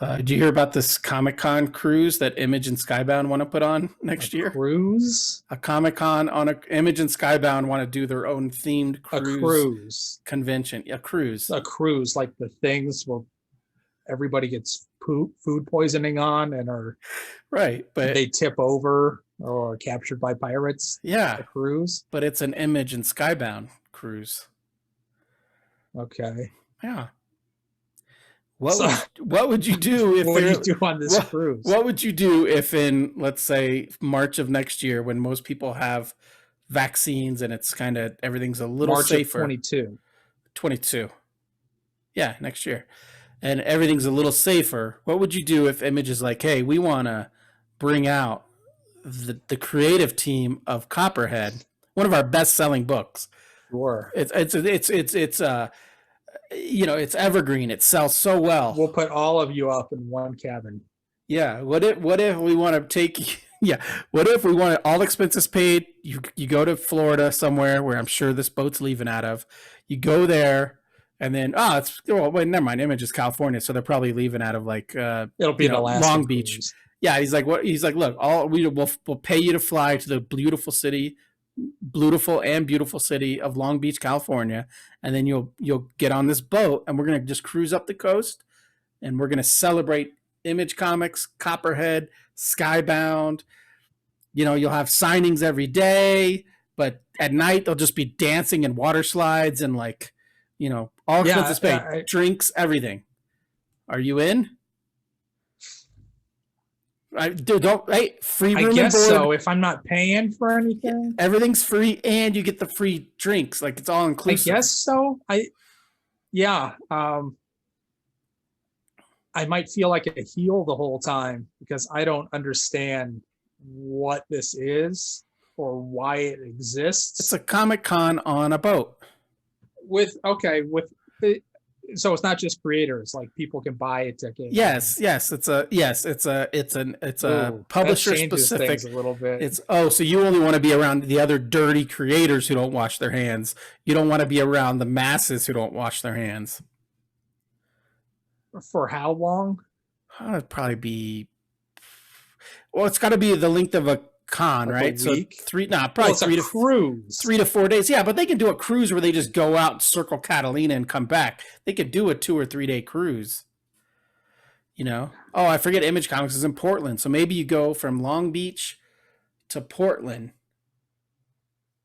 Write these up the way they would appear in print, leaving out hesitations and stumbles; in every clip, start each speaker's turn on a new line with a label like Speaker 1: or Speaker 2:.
Speaker 1: Did you hear about this Comic Con cruise that Image and Skybound want to put on
Speaker 2: A
Speaker 1: next year?
Speaker 2: cruise?
Speaker 1: A Comic Con on a Image and Skybound want to do their own themed
Speaker 2: A
Speaker 1: cruise
Speaker 2: cruise.
Speaker 1: convention. A cruise,
Speaker 2: A cruise, like the things where everybody gets food poisoning on and are
Speaker 1: right? But
Speaker 2: they tip over or are captured by pirates.
Speaker 1: yeah,
Speaker 2: A cruise.
Speaker 1: but it's an Image and Skybound cruise.
Speaker 2: Okay.
Speaker 1: Yeah. What
Speaker 2: So
Speaker 1: would you do if
Speaker 2: what do you
Speaker 1: there
Speaker 2: do on this
Speaker 1: what
Speaker 2: cruise?
Speaker 1: what would you do if in, let's say, March of next year, when most people have vaccines and it's kind of everything's a little
Speaker 2: March of
Speaker 1: safer?
Speaker 2: 22.
Speaker 1: 22. Yeah, next year. And everything's a little safer. What would you do if Image is like, hey, we want to bring out the creative team of Copperhead, one of our best selling books.
Speaker 2: Sure.
Speaker 1: It's evergreen. It sells so well.
Speaker 2: We'll put all of you up in one cabin.
Speaker 1: Yeah. What if we want to take yeah, what if we want all expenses paid? You go to Florida somewhere where I'm sure this boat's leaving out of. You go there and then wait, never mind. Image is California, so they're probably leaving out of like
Speaker 2: It'll be an Alaska
Speaker 1: Long Beach.
Speaker 2: cruise.
Speaker 1: Yeah, he's like, what? He's like, look, we'll pay you to fly to the beautiful city of Long Beach, California, and then you'll get on this boat, and we're gonna just cruise up the coast, and we're gonna celebrate Image Comics, Copperhead, Skybound. You'll have signings every day, but at night they'll just be dancing and water slides and all kinds of space, drinks, everything. Are you in? Free room
Speaker 2: I guess
Speaker 1: and board.
Speaker 2: so. If I'm not paying for anything,
Speaker 1: everything's free, and you get the free drinks. Like, it's all inclusive.
Speaker 2: I guess so. I might feel like a heel the whole time because I don't understand what this is or why it exists.
Speaker 1: It's a Comic Con on a boat.
Speaker 2: So it's not just creators, like people can buy a ticket.
Speaker 1: Yes, it's a publisher specific.
Speaker 2: A little bit.
Speaker 1: So you only want to be around the other dirty creators who don't wash their hands. You don't want to be around the masses who don't wash their hands.
Speaker 2: For how long?
Speaker 1: It'd probably be. Well, it's got to be the length of a con,
Speaker 2: like
Speaker 1: right?
Speaker 2: So
Speaker 1: probably
Speaker 2: cruise.
Speaker 1: 3 to 4 days. Yeah, but they can do a cruise where they just go out, circle Catalina, and come back. They could do a 2 or 3 day cruise. Oh, I forget Image Comics is in Portland, so maybe you go from Long Beach to Portland.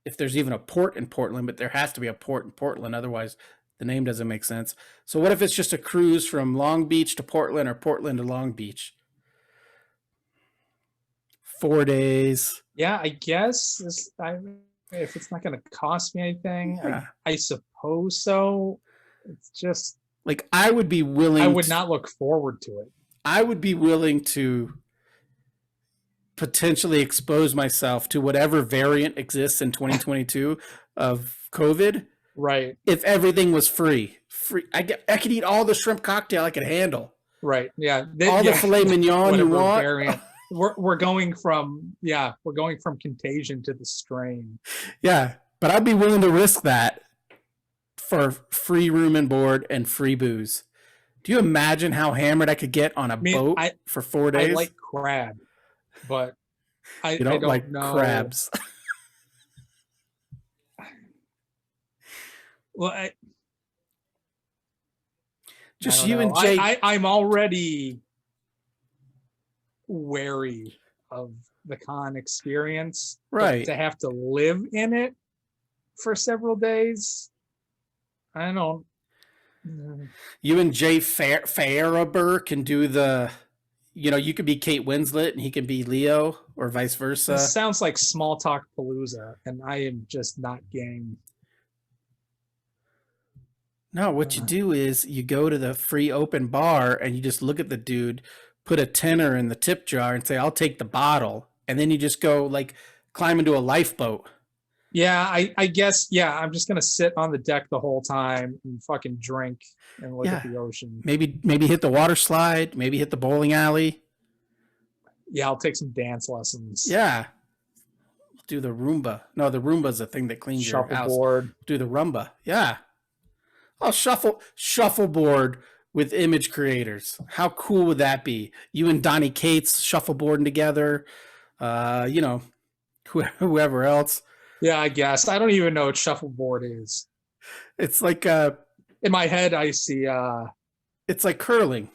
Speaker 1: If there's even a port in Portland, but there has to be a port in Portland, otherwise the name doesn't make sense. So what if it's just a cruise from Long Beach to Portland or Portland to Long Beach? 4 days.
Speaker 2: Yeah, I guess if it's not going to cost me anything, yeah. I suppose so. It's just
Speaker 1: like I would be willing.
Speaker 2: I would not look forward to it.
Speaker 1: I would be willing to potentially expose myself to whatever variant exists in 2022 of COVID.
Speaker 2: Right.
Speaker 1: If everything was free, I could eat all the shrimp cocktail I could handle.
Speaker 2: Right. Yeah.
Speaker 1: The filet mignon you want.
Speaker 2: Variant. We're going from contagion to the strain.
Speaker 1: Yeah, but I'd be willing to risk that for free room and board and free booze. Do you imagine how hammered I could get on a boat for 4 days?
Speaker 2: I like crab, but I
Speaker 1: don't like
Speaker 2: know.
Speaker 1: Crabs.
Speaker 2: Well,
Speaker 1: just you and Jake.
Speaker 2: I'm already wary of the con experience,
Speaker 1: right?
Speaker 2: To have to live in it for several days, I don't.
Speaker 1: You and Jay Fairber can do the. You could be Kate Winslet and he can be Leo, or vice versa.
Speaker 2: It sounds like small talk palooza, and I am just not game.
Speaker 1: No, what you do is you go to the free open bar and you just look at the dude, put a tenner in the tip jar and say, I'll take the bottle. And then you just go climb into a lifeboat.
Speaker 2: Yeah, I guess. Yeah, I'm just going to sit on the deck the whole time and fucking drink and look at the ocean.
Speaker 1: Maybe hit the water slide. Maybe hit the bowling alley.
Speaker 2: Yeah, I'll take some dance lessons.
Speaker 1: Yeah. Do the Roomba. No, the Roomba's a thing that cleans your house.
Speaker 2: Shuffleboard.
Speaker 1: Do the Rumba. Yeah. Oh, shuffleboard with image creators. How cool would that be? You and Donnie Cates shuffleboarding together. You know, whoever else.
Speaker 2: Yeah, I guess. I don't even know what shuffleboard is.
Speaker 1: It's like
Speaker 2: In my head, I see
Speaker 1: it's like curling.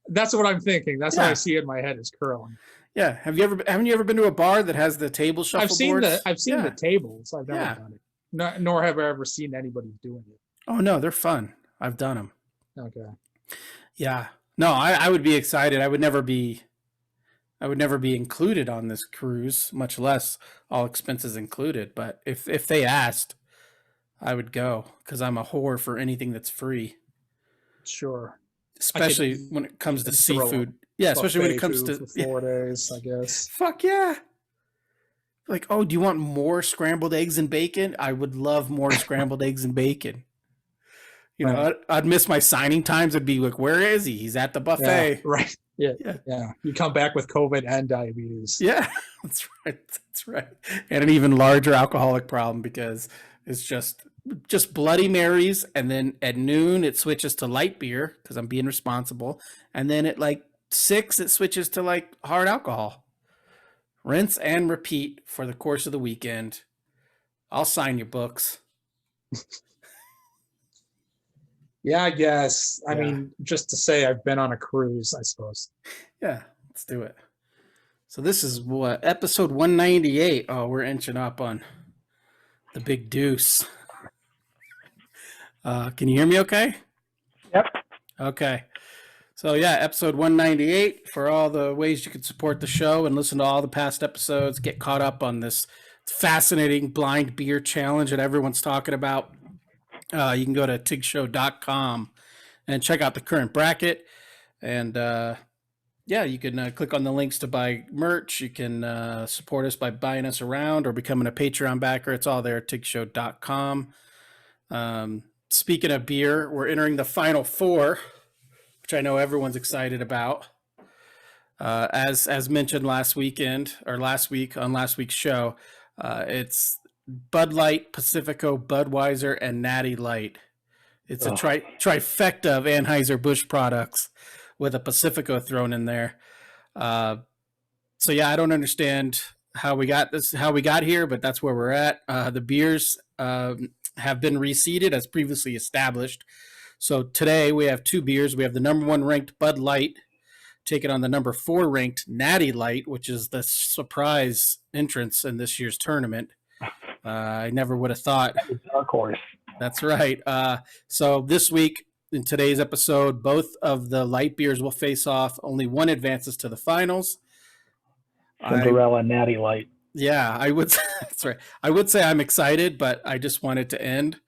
Speaker 2: that's what I'm thinking. That's what I
Speaker 1: Yeah.
Speaker 2: see in my head is curling.
Speaker 1: Yeah. Haven't you ever been to a bar that has the table shuffleboards?
Speaker 2: I've seen
Speaker 1: Yeah.
Speaker 2: the tables. I've never
Speaker 1: Yeah.
Speaker 2: done it. Nor have I ever seen anybody doing it.
Speaker 1: Oh no, they're fun. I've done them.
Speaker 2: Okay.
Speaker 1: Yeah. No, I would be excited. I would never be included on this cruise, much less all expenses included. But if they asked, I would go because I'm a whore for anything that's free,
Speaker 2: Sure.
Speaker 1: especially when it comes to
Speaker 2: throw
Speaker 1: seafood. Yeah, especially when it
Speaker 2: Buffet
Speaker 1: comes
Speaker 2: food
Speaker 1: to
Speaker 2: for 4 days, I guess.
Speaker 1: fuck yeah. Like, oh, do you want more scrambled eggs and bacon? I would love more scrambled eggs and bacon. You know,
Speaker 2: Right.
Speaker 1: I'd miss my signing times. I'd be like, where is he? He's at the
Speaker 2: Yeah,
Speaker 1: buffet.
Speaker 2: right. Yeah.
Speaker 1: Yeah.
Speaker 2: Yeah. You come back with COVID and diabetes.
Speaker 1: Yeah, that's right. That's right. And an even larger alcoholic problem because it's just Bloody Marys, and then at noon it switches to light beer because I'm being responsible, and then at like 6 it switches to like hard alcohol. Rinse and repeat for the course of the weekend. I'll sign your books.
Speaker 2: Yeah, I guess. I
Speaker 1: Yeah.
Speaker 2: mean, just to say I've been on a cruise, I suppose.
Speaker 1: Yeah, let's do it. So this is what, episode 198. Oh, we're inching up on the big deuce. Can you hear me okay?
Speaker 3: Yep.
Speaker 1: Okay. So yeah, episode 198 for all the ways you can support the show and listen to all the past episodes, get caught up on this fascinating blind beer challenge that everyone's talking about. You can go to tigshow.com and check out the current bracket. And yeah, you can click on the links to buy merch. You can support us by buying us around or becoming a Patreon backer. It's all there at tigshow.com. Speaking of beer, we're entering the final four, which I know everyone's excited about. As mentioned last weekend or last week on last week's show, it's Bud Light, Pacifico, Budweiser, and Natty Light. It's a trifecta of Anheuser-Busch products with a Pacifico thrown in there. So yeah, I don't understand how we got here, but that's where we're at. The beers have been reseeded as previously established. So today we have two beers. We have the number 1 ranked Bud Light taking on the number 4 ranked Natty Light, which is the surprise entrance in this year's tournament. I never would have thought.
Speaker 3: Dark horse.
Speaker 1: That's right. So this week in today's episode, both of the light beers will face off. Only one advances to the finals.
Speaker 3: Cinderella Natty Light.
Speaker 1: Yeah, I would. That's right. I would say I'm excited, but I just want it to end.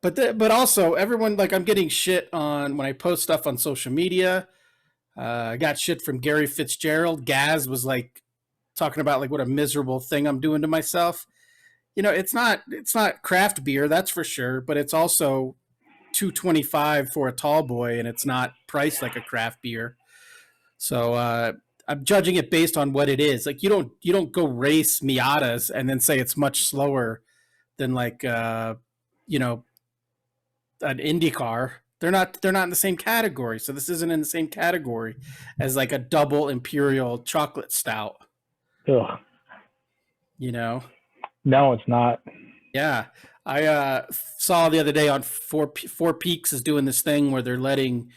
Speaker 1: But also everyone, like, I'm getting shit on when I post stuff on social media. I got shit from Gary Fitzgerald. Gaz was like talking about like what a miserable thing I'm doing to myself. You know, it's not craft beer, that's for sure, but it's also $2.25 for a tall boy, and it's not priced like a craft beer. So I'm judging it based on what it is. Like you don't go race Miatas and then say it's much slower than like you know, an Indy car. They're not in the same category. So this isn't in the same category as like a double imperial chocolate stout.
Speaker 3: Ugh.
Speaker 1: You know?
Speaker 3: No, it's not.
Speaker 1: Yeah. I saw the other day on Four Peaks is doing this thing where they're letting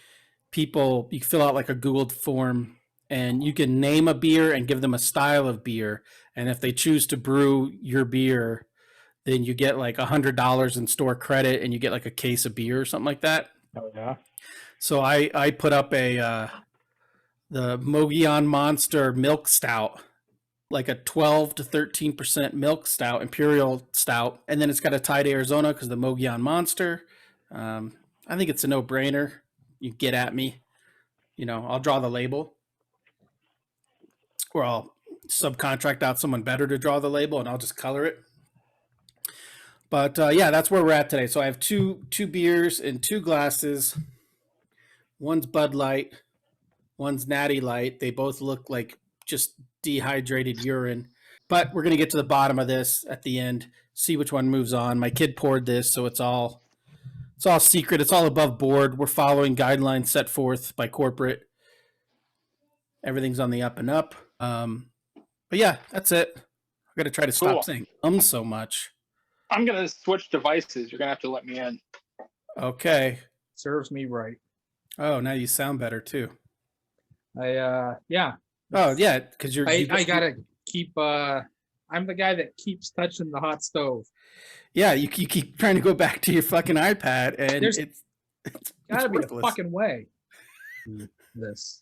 Speaker 1: people, you fill out like a Google form and you can name a beer and give them a style of beer. And if they choose to brew your beer, then you get like $100 in store credit and you get like a case of beer or something like that.
Speaker 3: Oh yeah.
Speaker 1: So I put up the Mogollon Monster Milk Stout, like a 12 to 13% milk stout, imperial stout, and then it's got a tie to Arizona because the Mogollon Monster. I think it's a no-brainer. You get at me, you know. I'll draw the label, or I'll subcontract out someone better to draw the label, and I'll just color it. But yeah, that's where we're at today. So I have two beers in 2 glasses. One's Bud Light, one's Natty Light. They both look like just dehydrated urine. But we're going to get to the bottom of this at the end, see which one moves on. My kid poured this, so it's all It's all secret. It's all above board. We're following guidelines set forth by corporate. Everything's on the up and up. But yeah, that's it. I got to try to stop
Speaker 4: Cool.
Speaker 1: saying so much.
Speaker 4: I'm gonna switch devices. You're gonna have to let me in.
Speaker 1: Okay.
Speaker 2: Serves me right.
Speaker 1: Oh, now you sound better too.
Speaker 2: Yeah.
Speaker 1: Oh yeah, because
Speaker 2: I gotta keep. I'm the guy that keeps touching the hot stove.
Speaker 1: Yeah, you keep trying to go back to your fucking iPad, and
Speaker 2: There's
Speaker 1: it's
Speaker 2: gotta be a
Speaker 1: worthless.
Speaker 2: fucking way. This.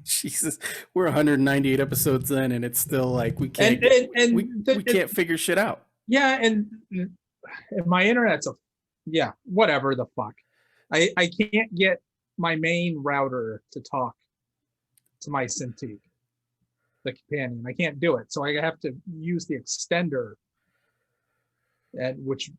Speaker 1: Jesus, we're 198 episodes in, and it's still like we can't we can't figure shit out.
Speaker 2: Yeah, and my internet's whatever the fuck. I can't get my main router to talk to my Cintiq, the companion. I can't do it, so I have to use the extender, and which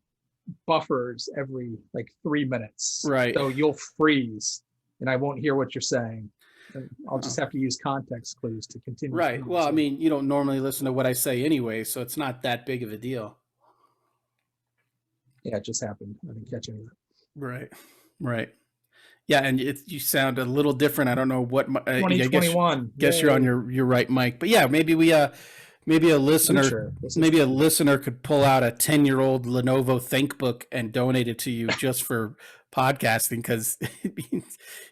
Speaker 2: buffers every like 3 minutes.
Speaker 1: Right.
Speaker 2: So you'll freeze, and I won't hear what you're saying. And I'll just have to use context clues to continue.
Speaker 1: Right. Well, I mean, you don't normally listen to what I say anyway, so it's not that big of a deal.
Speaker 2: Yeah, it just happened. I didn't catch any of that.
Speaker 1: Right. Yeah, and you sound a little different. I don't know what.
Speaker 2: 2021.
Speaker 1: Guess you're on your right mic, but yeah, maybe a listener could pull out a 10-year-old Lenovo ThinkBook and donate it to you just for podcasting, because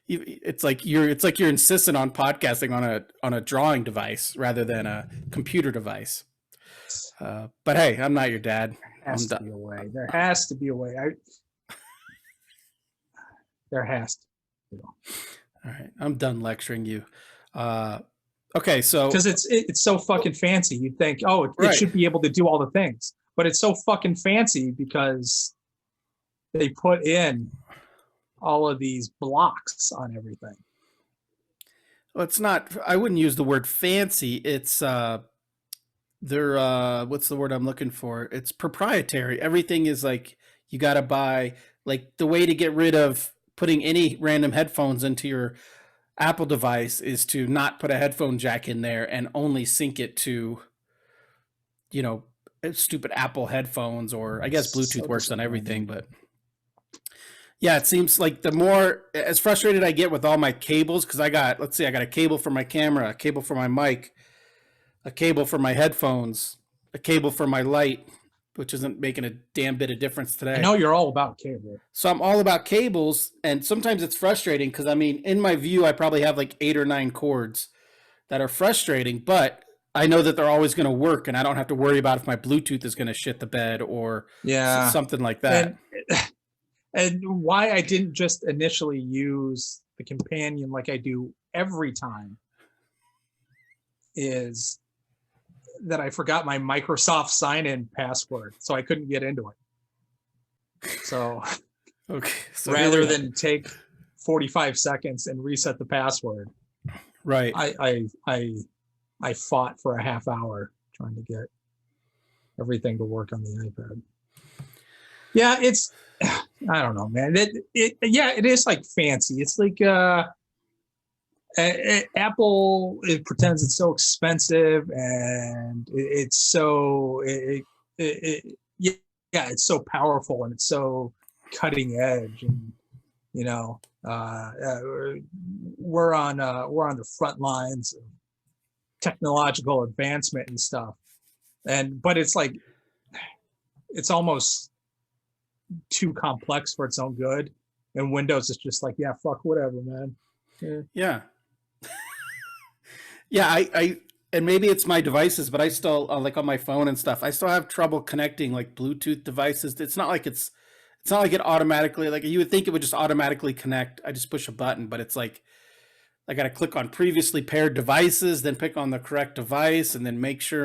Speaker 1: it's like you're insistent on podcasting on a drawing device rather than a computer device. But hey, I'm not your dad.
Speaker 2: There has to be a way. There has to be a way. There has to.
Speaker 1: All right, I'm done lecturing you. Okay, so
Speaker 2: because it's so fucking fancy, you'd think, oh, it should be able to do all the things, but it's so fucking fancy because they put in all of these blocks on everything.
Speaker 1: Well, it's not. I wouldn't use the word fancy. It's they're what's the word I'm looking for? It's proprietary. Everything is like you got to buy. Like the way to get rid of putting any random headphones into your Apple device is to not put a headphone jack in there and only sync it to, stupid Apple headphones, or I guess Bluetooth works on everything. But yeah, it seems like the more as frustrated I get with all my cables, because I got a cable for my camera, a cable for my mic, a cable for my headphones, a cable for my light, which isn't making a damn bit of difference today.
Speaker 2: I know you're all about cable.
Speaker 1: So I'm all about cables, and sometimes it's frustrating because, I mean, in my view, I probably have like 8 or 9 cords that are frustrating, but I know that they're always going to work, and I don't have to worry about if my Bluetooth is going to shit the bed or something like that.
Speaker 2: And why I didn't just initially use the companion like I do every time is that I forgot my Microsoft sign-in password, so I couldn't get into it. So,
Speaker 1: okay. So
Speaker 2: rather than take 45 seconds and reset the password,
Speaker 1: right?
Speaker 2: I fought for a half hour trying to get everything to work on the iPad. Yeah, it's I don't know, man. It is like fancy. It's like Apple, it pretends it's so expensive, and it's so it's so powerful, and it's so cutting edge, and we're on the front lines of technological advancement and stuff, but it's like it's almost too complex for its own good, and Windows is just like, yeah, fuck whatever, man.
Speaker 1: Yeah. Yeah, I and maybe it's my devices, but I still like on my phone and stuff, I still have trouble connecting like Bluetooth devices. It's not like it automatically, like you would think it would just automatically connect. I just push a button, but it's like I got to click on previously paired devices, then pick on the correct device, and then make sure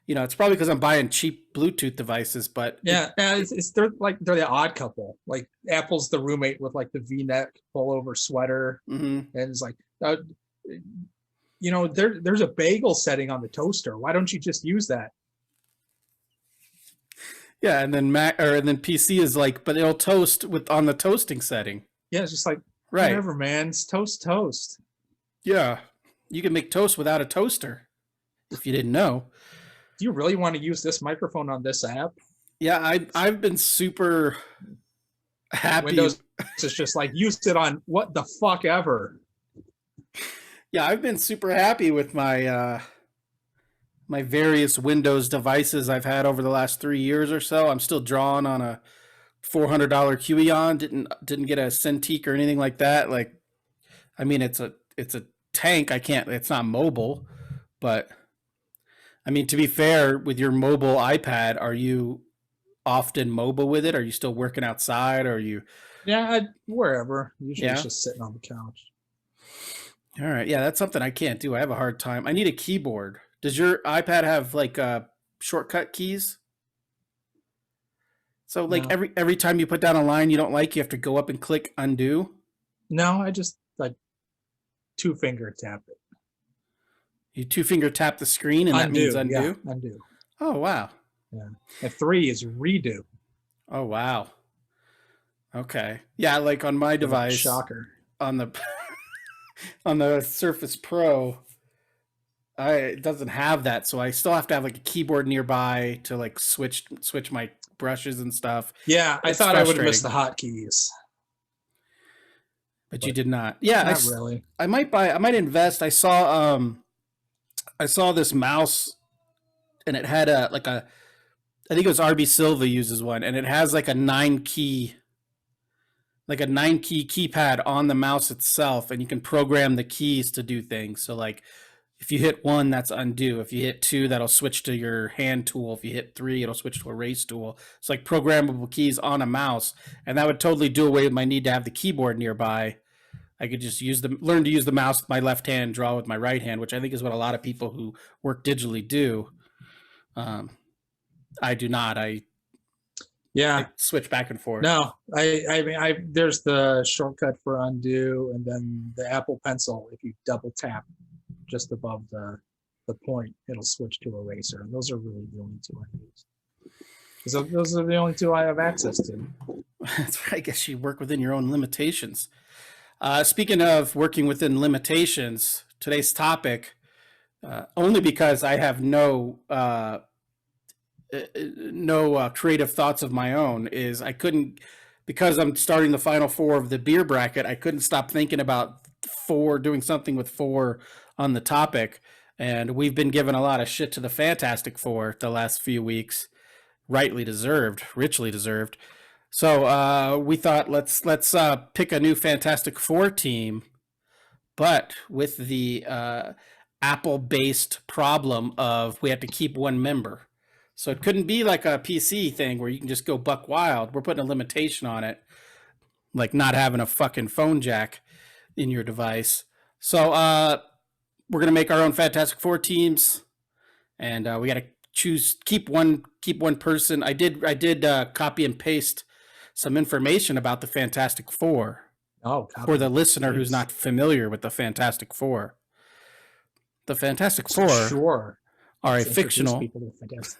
Speaker 1: it's probably because I'm buying cheap Bluetooth devices, but
Speaker 2: they're the odd couple. Like Apple's the roommate with like the V-neck pullover sweater, and it's like, there's a bagel setting on the toaster. Why don't you just use that?
Speaker 1: Yeah, and then PC is like, but it'll toast on the toasting setting.
Speaker 2: Yeah, it's just like,
Speaker 1: right,
Speaker 2: whatever, man. It's toast.
Speaker 1: Yeah, you can make toast without a toaster. If you didn't know.
Speaker 2: Do you really want to use this microphone on this app?
Speaker 1: Yeah, I've been super happy.
Speaker 2: Windows is just like used it on what the fuck ever.
Speaker 1: Yeah, I've been super happy with my my various Windows devices I've had over the last 3 years or so. I'm still drawing on a $400 QEon. Didn't get a Cintiq or anything like that. Like, I mean, it's a tank. I can't. It's not mobile, but I mean, to be fair, with your mobile iPad, are you often mobile with it? Are you still working outside? Or are you?
Speaker 2: Yeah, wherever. Usually
Speaker 1: Yeah.
Speaker 2: it's just sitting on the couch.
Speaker 1: All right. Yeah, that's something I can't do. I have a hard time. I need a keyboard. Does your iPad have like shortcut keys? So like
Speaker 2: No.
Speaker 1: every time you put down a line you don't like, you have to go up and click undo.
Speaker 2: No, I just like 2-finger tap it.
Speaker 1: You two finger tap the screen and that means undo.
Speaker 2: Yeah, undo.
Speaker 1: Oh wow.
Speaker 2: Yeah. And 3 is redo.
Speaker 1: Oh wow. Okay. Yeah, like on my device,
Speaker 2: Shocker.
Speaker 1: on the on the Surface Pro, it doesn't have that, so I still have to have like a keyboard nearby to like switch my brushes and stuff.
Speaker 2: Yeah, I
Speaker 1: It's
Speaker 2: thought I would have
Speaker 1: frustrating.
Speaker 2: missed the hotkeys.
Speaker 1: But you did not. Yeah,
Speaker 2: Not really.
Speaker 1: I might invest. I saw this mouse and it had I think it was RB Silva uses one, and it has like a 9-key keypad on the mouse itself, and you can program the keys to do things. So like if you hit 1, that's undo. If you hit 2, that'll switch to your hand tool. If you hit 3, it'll switch to erase tool. It's like programmable keys on a mouse, and that would totally do away with my need to have the keyboard nearby. I could just learn to use the mouse with my left hand, draw with my right hand, which I think is what a lot of people who work digitally do. I do not. I switch back and forth.
Speaker 2: No, I mean, there's the shortcut for undo, and then the Apple Pencil. If you double tap just above the point, it'll switch to eraser. And those are really the only two I use. So those are the only two I have access to.
Speaker 1: That's right. I guess you work within your own limitations. Speaking of working within limitations, today's topic, only because I have no creative thoughts of my own, is I couldn't, because I'm starting the final 4 of the beer bracket, I couldn't stop thinking about 4, doing something with 4 on the topic. And we've been giving a lot of shit to the Fantastic Four the last few weeks. Rightly deserved, richly deserved. So we thought let's pick a new Fantastic Four team, but with the Apple-based problem of we have to keep one member. So it couldn't be like a PC thing where you can just go buck wild. We're putting a limitation on it, like not having a fucking phone jack in your device. So we're gonna make our own Fantastic Four teams, and we got to keep one person. I did copy and paste some information about the Fantastic Four for the listener who's not familiar with the Fantastic Four. The Fantastic Four are a fictional.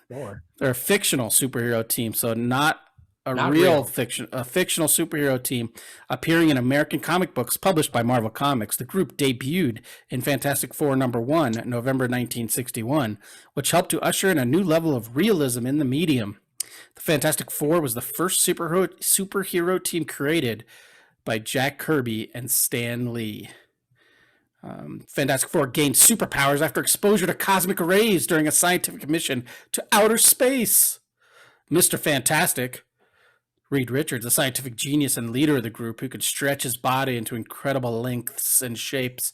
Speaker 1: They're a fictional superhero team, so not real fiction. A fictional superhero team appearing in American comic books published by Marvel Comics. The group debuted in Fantastic Four #1, November 1961, which helped to usher in a new level of realism in the medium. The Fantastic Four was the first superhero team created by Jack Kirby and Stan Lee. Fantastic Four gained superpowers after exposure to cosmic rays during a scientific mission to outer space. Mr. Fantastic, Reed Richards, a scientific genius and leader of the group who could stretch his body into incredible lengths and shapes.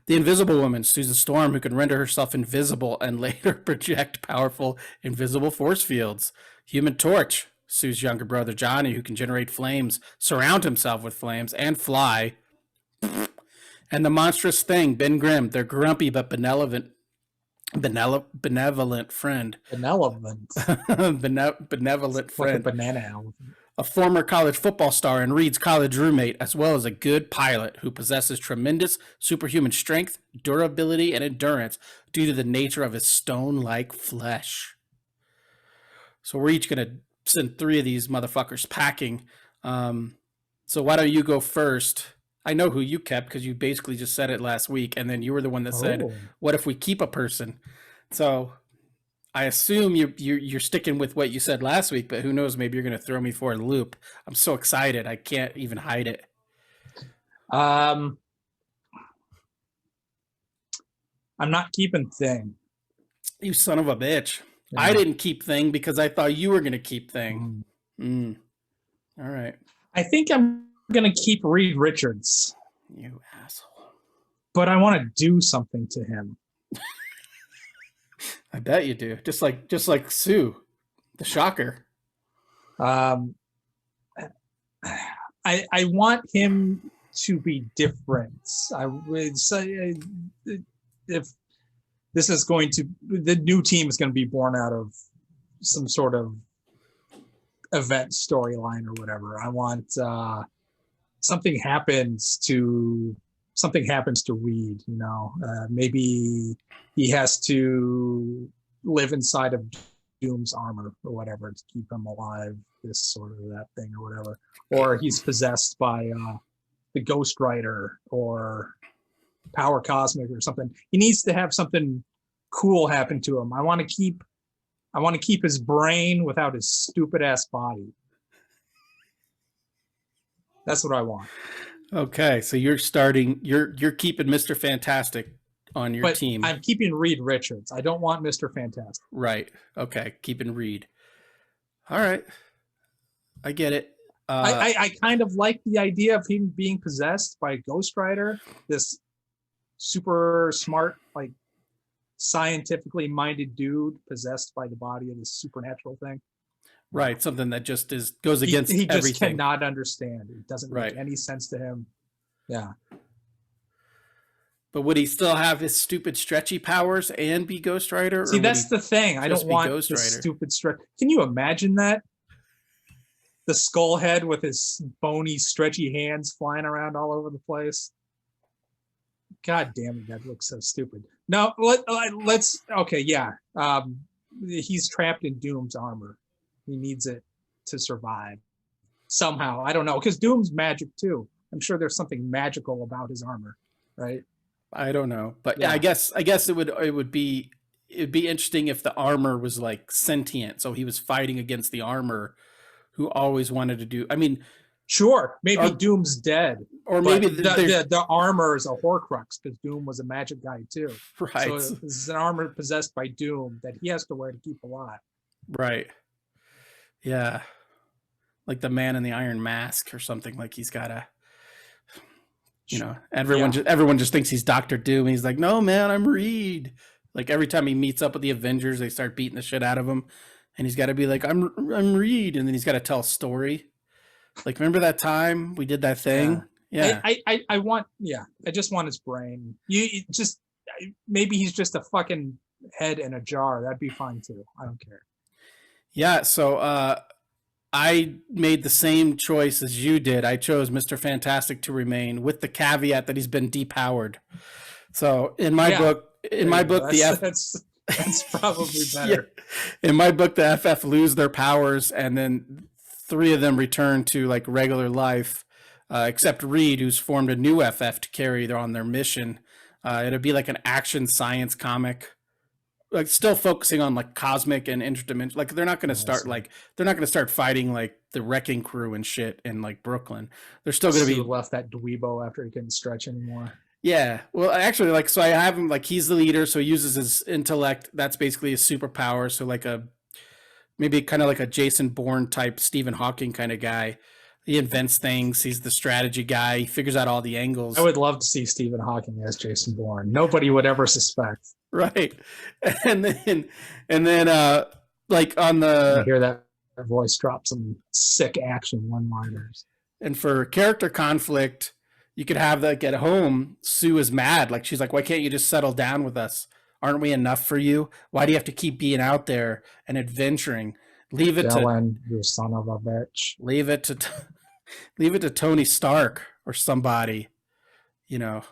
Speaker 1: The Invisible Woman, Susan Storm, who could render herself invisible and later project powerful invisible force fields. Human Torch, Sue's younger brother Johnny, who can generate flames, surround himself with flames, and fly. And the Monstrous Thing, Ben Grimm, their grumpy but benevolent friend. Benevolent friend.
Speaker 2: Like a banana elephant.
Speaker 1: A former college football star and Reed's college roommate, as well as a good pilot who possesses tremendous superhuman strength, durability, and endurance due to the nature of his stone-like flesh. So we're each going to send 3 of these motherfuckers packing. So why don't you go first? I know who you kept because you basically just said it last week, and then you were the one that said, what if we keep a person? So I assume you're sticking with what you said last week, but who knows? Maybe you're going to throw me for a loop. I'm so excited. I can't even hide it.
Speaker 2: I'm not keeping Thing.
Speaker 1: You son of a bitch.
Speaker 2: Yeah.
Speaker 1: I didn't keep Thing because I thought you were going to keep Thing. All right.
Speaker 2: I think I'm going to keep Reed Richards,
Speaker 1: You asshole.
Speaker 2: but I want to do something to him.
Speaker 1: I bet you do. Just like Sue, the shocker.
Speaker 2: I want him to be different. I would say if this is going to, the new team is going to be born out of some sort of event storyline or whatever. I want something happens to Reed. You know, maybe he has to live inside of Doom's armor or whatever to keep him alive. This sort of that thing or whatever, or he's possessed by the Ghost Rider or Power Cosmic or something. He needs to have something cool happen to him. I want to keep his brain without his stupid ass body. That's what I want.
Speaker 1: Okay, so you're keeping Mr. Fantastic on your team.
Speaker 2: I'm keeping Reed Richards. I don't want Mr. Fantastic.
Speaker 1: Right. Okay, keeping Reed. All right. I get it.
Speaker 2: I kind of like the idea of him being possessed by Ghost Rider, this super smart, like scientifically minded dude possessed by the body of this supernatural thing.
Speaker 1: Right, something that just goes against
Speaker 2: he just
Speaker 1: everything.
Speaker 2: cannot understand. It doesn't make any sense to him. Yeah.
Speaker 1: But would he still have his stupid stretchy powers and be Ghost Rider?
Speaker 2: See, that's the thing. I don't want
Speaker 1: Ghost
Speaker 2: this
Speaker 1: Rider?
Speaker 2: stupid stretch. Can you imagine that? The skull head with his bony, stretchy hands flying around all over the place. God damn it, that looks so stupid. No, let's okay, yeah. He's trapped in Doom's armor. He needs it to survive somehow. I don't know, because Doom's magic too. I'm sure there's something magical about his armor, right?
Speaker 1: I don't know, but yeah, I guess it would be interesting if the armor was like sentient, so he was fighting against the armor, who always wanted to do. I mean,
Speaker 2: sure, maybe Doom's dead,
Speaker 1: or maybe
Speaker 2: the armor is a Horcrux because Doom was a magic guy too.
Speaker 1: Right.
Speaker 2: So this is an armor possessed by Doom that he has to wear to keep alive.
Speaker 1: Right. Yeah, like the Man in the Iron Mask or something. Like he's got a. You know, everyone just thinks he's Dr. Doom. He's like, no, man, I'm Reed. Like every time he meets up with the Avengers, they start beating the shit out of him, and he's got to be like, I'm Reed, and then he's got to tell a story. Like, remember that time we did that thing? Yeah.
Speaker 2: I want. Yeah, I just want his brain. You just maybe he's just a fucking head in a jar. That'd be fine too. I don't care.
Speaker 1: Yeah. So I made the same choice as you did. I chose Mr. Fantastic to remain with the caveat that he's been depowered. So in my book,
Speaker 2: that's probably better.
Speaker 1: Yeah. In my book, the FF lose their powers, and then 3 of them return to like regular life, except Reed, who's formed a new FF to carry on their mission. It'll be like an action science comic. Like still focusing on like cosmic and interdimensional. Like they're not going to start fighting like the Wrecking Crew and shit in like Brooklyn. They're still going to be
Speaker 2: left that dweebo after he couldn't stretch anymore.
Speaker 1: Yeah, well, actually, like so I have him like he's the leader, so he uses his intellect. That's basically his superpower. So like maybe kind of like a Jason Bourne type, Stephen Hawking kind of guy. He invents things. He's the strategy guy. He figures out all the angles.
Speaker 2: I would love to see Stephen Hawking as Jason Bourne. Nobody would ever suspect.
Speaker 1: Right. And then like on the
Speaker 2: you hear that voice drop some sick action one-liners.
Speaker 1: And for character conflict, you could have like at home, Sue is mad. Like she's like, why can't you just settle down with us? Aren't we enough for you? Why do you have to keep being out there and adventuring? Leave it
Speaker 2: Dylan, you son of a bitch.
Speaker 1: Leave it to Tony Stark or somebody, you know.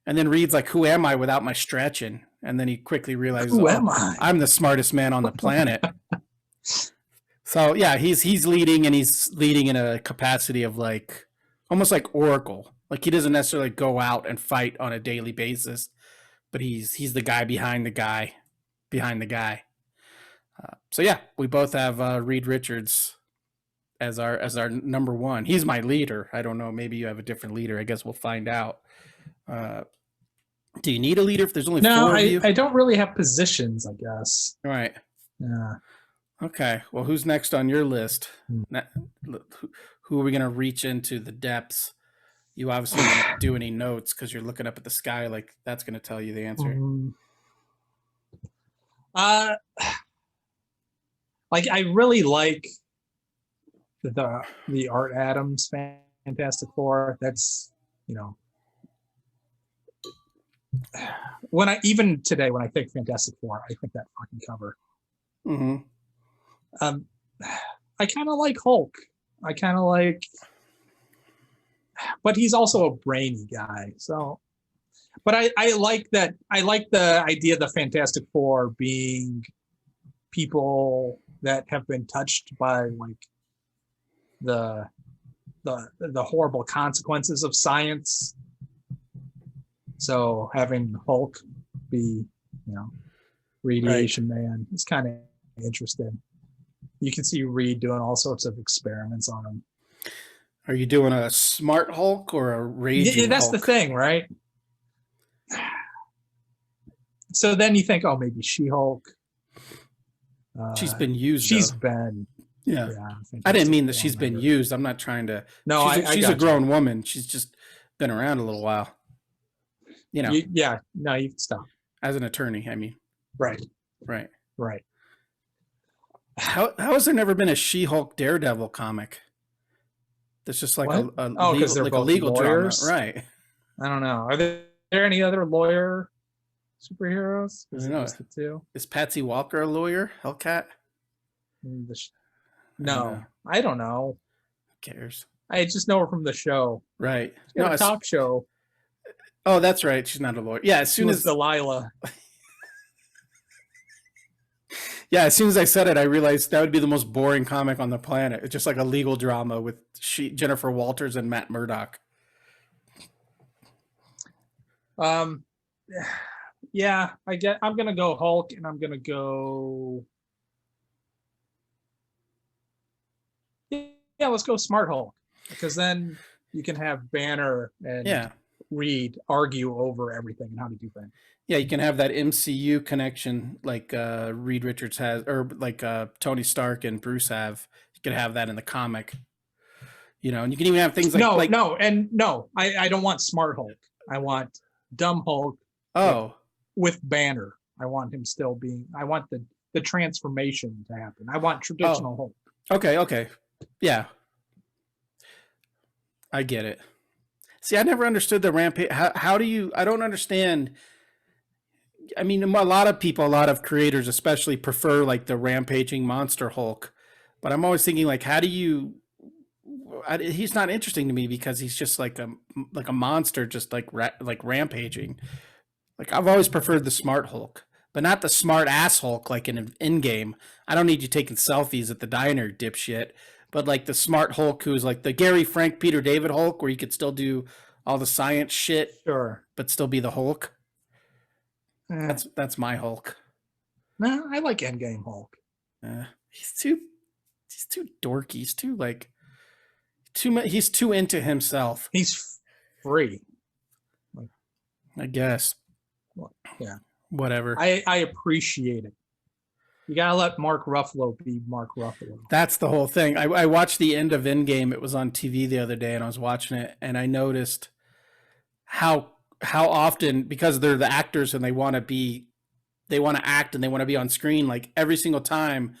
Speaker 1: And then Reed's like, who am I without my stretching? And then he quickly realizes,
Speaker 2: who am I?
Speaker 1: I'm the smartest man on the planet. So yeah, he's leading, and he's leading in a capacity of like almost like Oracle. Like he doesn't necessarily go out and fight on a daily basis, but he's the guy behind the guy behind the guy. So yeah, we both have Reed Richards as our number one. He's my leader. I don't know. Maybe you have a different leader. I guess we'll find out. Do you need a leader if there's only
Speaker 2: No,
Speaker 1: four of you?
Speaker 2: I don't really have positions, I guess.
Speaker 1: All right.
Speaker 2: Yeah.
Speaker 1: Okay. Well, who's next on your list?
Speaker 2: Hmm.
Speaker 1: Who are we going to reach into the depths? You obviously didn't do any notes because you're looking up at the sky like that's going to tell you the answer.
Speaker 2: Like I really like the Art Adams Fantastic Four. That's, you know, even today when I think Fantastic Four, I think that fucking cover.
Speaker 1: Mm-hmm.
Speaker 2: I kind of like Hulk. I kind of like, but he's also a brainy guy. So, but I like that. I like the idea of the Fantastic Four being people that have been touched by like the horrible consequences of science. So having Hulk be, you know, radiation man is kind of interesting. You can see Reed doing all sorts of experiments on him.
Speaker 1: Are you doing a smart Hulk or a raging
Speaker 2: Yeah, that's
Speaker 1: Hulk?
Speaker 2: the thing, right? So then you think, oh, maybe She-Hulk.
Speaker 1: She's been used.
Speaker 2: She's
Speaker 1: though.
Speaker 2: been.
Speaker 1: Yeah. I didn't mean that
Speaker 2: Fantastic
Speaker 1: she's been
Speaker 2: Four.
Speaker 1: used. I'm not trying to.
Speaker 2: No,
Speaker 1: she's
Speaker 2: I
Speaker 1: a grown woman. She's just been around a little while. You know,
Speaker 2: yeah. No, you can stop.
Speaker 1: as an attorney, I mean.
Speaker 2: Right.
Speaker 1: Right.
Speaker 2: Right.
Speaker 1: How has there never been a She-Hulk Daredevil comic? That's just like
Speaker 2: What?
Speaker 1: a
Speaker 2: Oh, 'cause
Speaker 1: legal,
Speaker 2: they're
Speaker 1: like a
Speaker 2: both
Speaker 1: legal
Speaker 2: lawyers?
Speaker 1: drama, right?
Speaker 2: I don't know. Are there any other lawyer superheroes?
Speaker 1: I
Speaker 2: Is
Speaker 1: don't
Speaker 2: it
Speaker 1: know.
Speaker 2: just the two?
Speaker 1: Is Patsy Walker a lawyer? Hellcat?
Speaker 2: No, I don't know.
Speaker 1: Who cares?
Speaker 2: I just know her from the show.
Speaker 1: Right.
Speaker 2: She had a talk show.
Speaker 1: Oh, that's right. She's not a lawyer. Yeah. As
Speaker 2: She
Speaker 1: soon
Speaker 2: was
Speaker 1: as
Speaker 2: Delilah.
Speaker 1: as soon as I said it, I realized that would be the most boring comic on the planet. It's just like a legal drama with Jennifer Walters and Matt Murdock.
Speaker 2: Yeah, I'm gonna go Hulk, and I'm gonna go. Yeah, let's go Smart Hulk, because then you can have Banner and Reed argue over everything and how to do things.
Speaker 1: Yeah, you can have that MCU connection like Reed Richards has, or like Tony Stark and Bruce have. You could have that in the comic. You know, and you can even have things like
Speaker 2: I don't want Smart Hulk. I want Dumb Hulk. With Banner. I want him still being. I want the transformation to happen. I want traditional Hulk.
Speaker 1: Okay. Yeah. I get it. See, I never understood the rampage. How do you, I don't understand. I mean, a lot of creators especially prefer like the rampaging monster Hulk, but I'm always thinking like, how do you, he's not interesting to me because he's just like a monster, just like rampaging. Like I've always preferred the smart Hulk, but not the smart ass Hulk like in an Endgame. I don't need you taking selfies at the diner, dipshit. But like the smart Hulk who's like the Gary Frank Peter David Hulk, where you could still do all the science shit,
Speaker 2: sure,
Speaker 1: but still be the Hulk. That's my Hulk.
Speaker 2: No, I like Endgame Hulk.
Speaker 1: He's too dorky. He's too like he's too into himself.
Speaker 2: He's free.
Speaker 1: I guess.
Speaker 2: Yeah.
Speaker 1: Whatever.
Speaker 2: I appreciate it. You gotta let Mark Ruffalo be Mark Ruffalo.
Speaker 1: That's the whole thing. I watched the end of Endgame. It was on TV the other day, and I was watching it, and I noticed how often, because they're the actors and they want to act and they want to be on screen, like every single time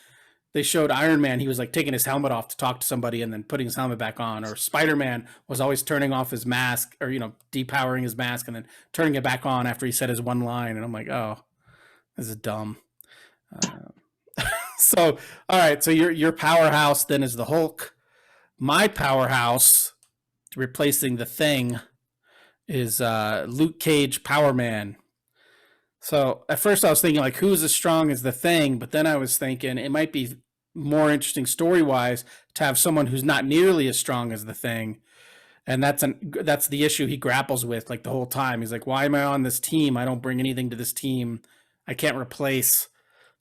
Speaker 1: they showed Iron Man, he was like taking his helmet off to talk to somebody and then putting his helmet back on. Or Spider-Man was always turning off his mask, or depowering his mask and then turning it back on after he said his one line. And I'm like, oh, this is dumb. So, all right. So your powerhouse then is the Hulk. My powerhouse, replacing the Thing, is Luke Cage, Power Man. So at first I was thinking like, who's as strong as the Thing? But then I was thinking it might be more interesting story-wise to have someone who's not nearly as strong as the Thing. And that's the issue he grapples with like the whole time. He's like, why am I on this team? I don't bring anything to this team. I can't replace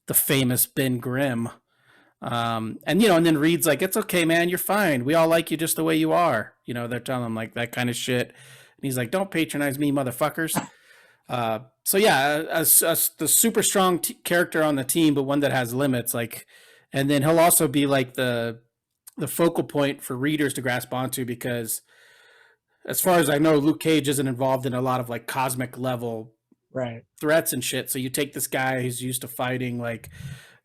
Speaker 1: the famous Ben Grimm. And and then Reed's like, it's okay, man, you're fine. We all like you just the way you are. They're telling him like that kind of shit. And he's like, don't patronize me, motherfuckers. So yeah, as the super strong character on the team, but one that has limits. Like, and then he'll also be like the focal point for readers to grasp onto because, as far as I know, Luke Cage isn't involved in a lot of like cosmic level
Speaker 2: Right.
Speaker 1: threats and shit. So you take this guy who's used to fighting like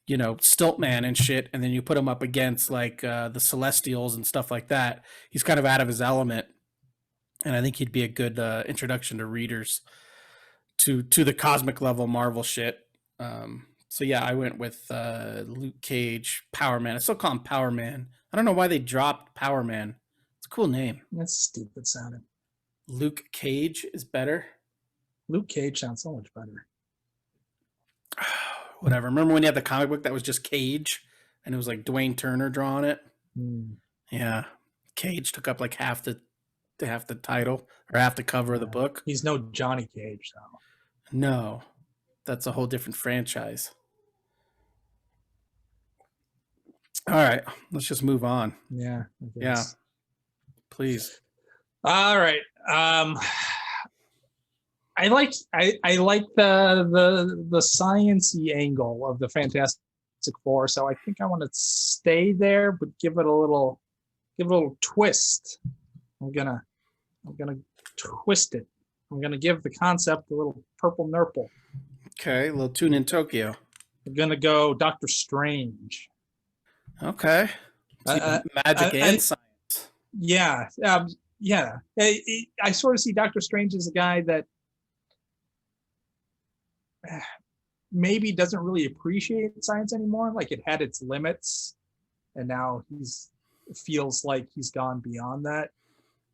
Speaker 1: Stiltman and shit, and then you put him up against like the Celestials and stuff like that. He's kind of out of his element, and I think he'd be a good introduction to readers to the cosmic level Marvel shit. So yeah, I went with Luke Cage, Power Man. I still call him Power Man. I don't know why they dropped Power Man. It's a cool name.
Speaker 2: That's stupid sounding.
Speaker 1: Luke Cage is better.
Speaker 2: Luke Cage sounds so much better.
Speaker 1: Whatever. Remember when you had the comic book that was just Cage, and it was like Dwayne Turner drawing it? Yeah, Cage took up like half the title or half the cover of the book.
Speaker 2: He's no Johnny Cage, though.
Speaker 1: No, that's a whole different franchise. All right, let's just move on.
Speaker 2: Yeah.
Speaker 1: Yeah, please.
Speaker 2: All right. I like the sciencey angle of the Fantastic Four, so I think I want to stay there, but give it a little twist. I'm gonna twist it. I'm gonna give the concept a little purple nurple.
Speaker 1: Okay, a little Tune in Tokyo.
Speaker 2: I'm gonna go Doctor Strange.
Speaker 1: Okay, magic and science.
Speaker 2: Yeah, yeah. I sort of see Doctor Strange as a guy that maybe doesn't really appreciate science anymore. Like it had its limits, and now feels like he's gone beyond that.